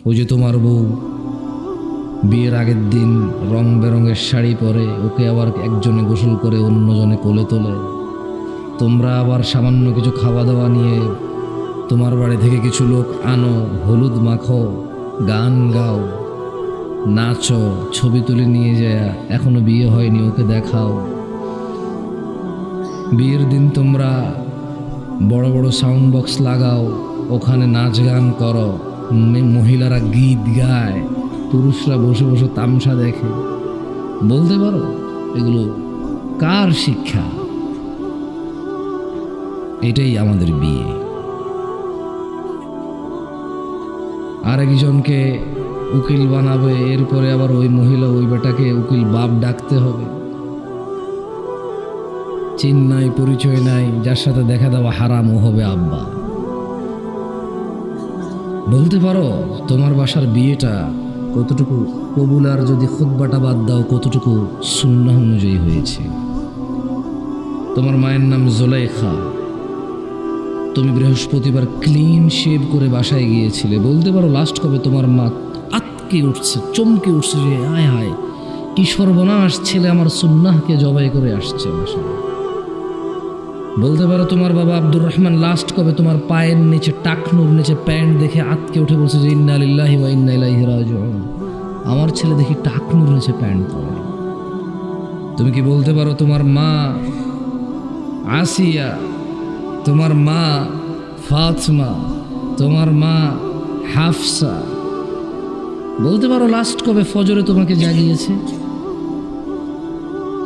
ওই যে তোমার বউ বিয়ের আগের দিন রং বেরঙের শাড়ি পরে, ওকে আবার একজনে গোসল করে অন্যজনে কোলে তোলে। তোমরা আবার সামান্য কিছু খাওয়া দাওয়া নিয়ে তোমার বাড়ি থেকে কিছু লোক আনো, হলুদ মাখো, গান গাও, নাচো, ছবি তুলে নিয়ে যায়, এখনো বিয়ে হয়নি ওকে দেখাও। বিয়ের দিন তোমরা বড় বড় সাউন্ড বক্স লাগাও, ওখানে নাচ গান করো, মহিলারা গীত গায়, পুরুষরা বসে বসে তামসা দেখে। বলতে পারো এগুলো কার শিক্ষা? এটাই আমাদের বিয়ে। আরেকজনকে উকিল বানাবে, এরপরে আবার ওই মহিলা ওই বেটাকে উকিল বাপ ডাকতে হবে। চিন নাই, পরিচয় নাই, যার সাথে দেখা দেওয়া হারাম, ও হবে আব্বা। বলতে পারো তোমার বাসার বিয়েটা কতটুকু কবুল, আর যদি খুতবাটা বাদ দাও কতটুকু সুন্নাহ অনুযায়ী হয়েছে? তোমার মায়ের নাম জোলাইখা, তুমি বৃহস্পতিবার ক্লিন শেভ করে বাসায় গিয়েছিলে। বলতে পারো লাস্ট কবে তোমার মা আতকে উঠছে, চমকে উঠছে যে হায় হায় কি সর্বনাশ, ছেলে আমার সুন্নাহকে জবাই করে আসছে বাসায়। বলতে পারো তোমার বাবা আব্দুর রহমান লাস্ট কবে তোমার পায়ের নিচে, টাকনুর নিচে প্যান্ট দেখে আতকে উঠে বলছে যে ইন্না লিল্লাহি ওয়া ইন্না ইলাইহি রাজিউন, আমার ছেলে দেখি টাকনুর নিচে প্যান্ট পরে। তুমি কি বলতে পারো তোমার মা আসিয়া, তোমার মা ফাতিমা, তোমার মা হাফসা, বলতে পারো লাস্ট কবে ফজরে তোমাকে জাগিয়েছে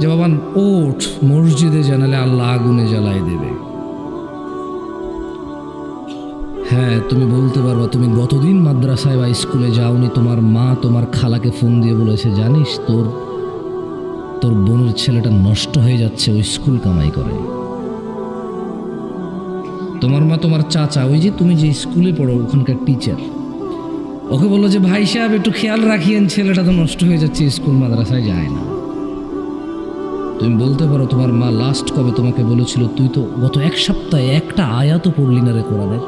যে বাবা ওঠ মসজিদে জানালে আল্লাহ আগুনে জ্বালাই দেবে? হ্যাঁ, তুমি বলতে পারবা তুমি গতদিন মাদ্রাসায় বা স্কুলে যাওনি, তোমার মা তোমার খালাকে ফোন দিয়ে বলেছে জানিস তোর বোনের ছেলেটা নষ্ট হয়ে যাচ্ছে, ওই স্কুল কামাই করে। তোমার মা তোমার চাচা, ওই যে তুমি যে স্কুলে পড়ো ওখানকার টিচার, ওকে বললো যে ভাই সাহেব একটু খেয়াল রাখিয়েন, ছেলেটা তো নষ্ট হয়ে যাচ্ছে, স্কুল মাদ্রাসায় যায় না। তুমি বলতে পারো তোমার মা লাস্ট কবে তোমাকে বলেছিল তুই তো গত এক সপ্তাহে একটা আয়াতও পড়লি না রে কোরআনের?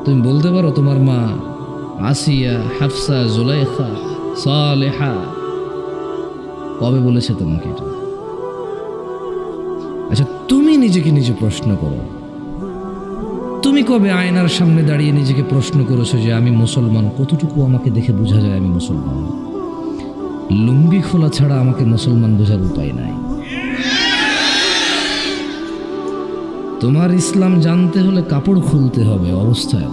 তুমি বলতে পারো তোমার মা আসিয়া, হাফসা, জুলাইখা, সালেহা কবে বলেছে তোমাকে এটা? আচ্ছা, তুমি নিজেকে নিজে প্রশ্ন করো, তুমি কবে আয়নার সামনে দাঁড়িয়ে নিজেকে প্রশ্ন করেছো যে আমি মুসলমান, কতটুকু আমাকে দেখে বোঝা যায় আমি মুসলমান? লুঙ্গি খোলা ছাড়া আমাকে মুসলমান বোঝার উপায় নাই। তোমার ইসলাম জানতে হলে কাপড় খুলতে হবে অবস্থায়।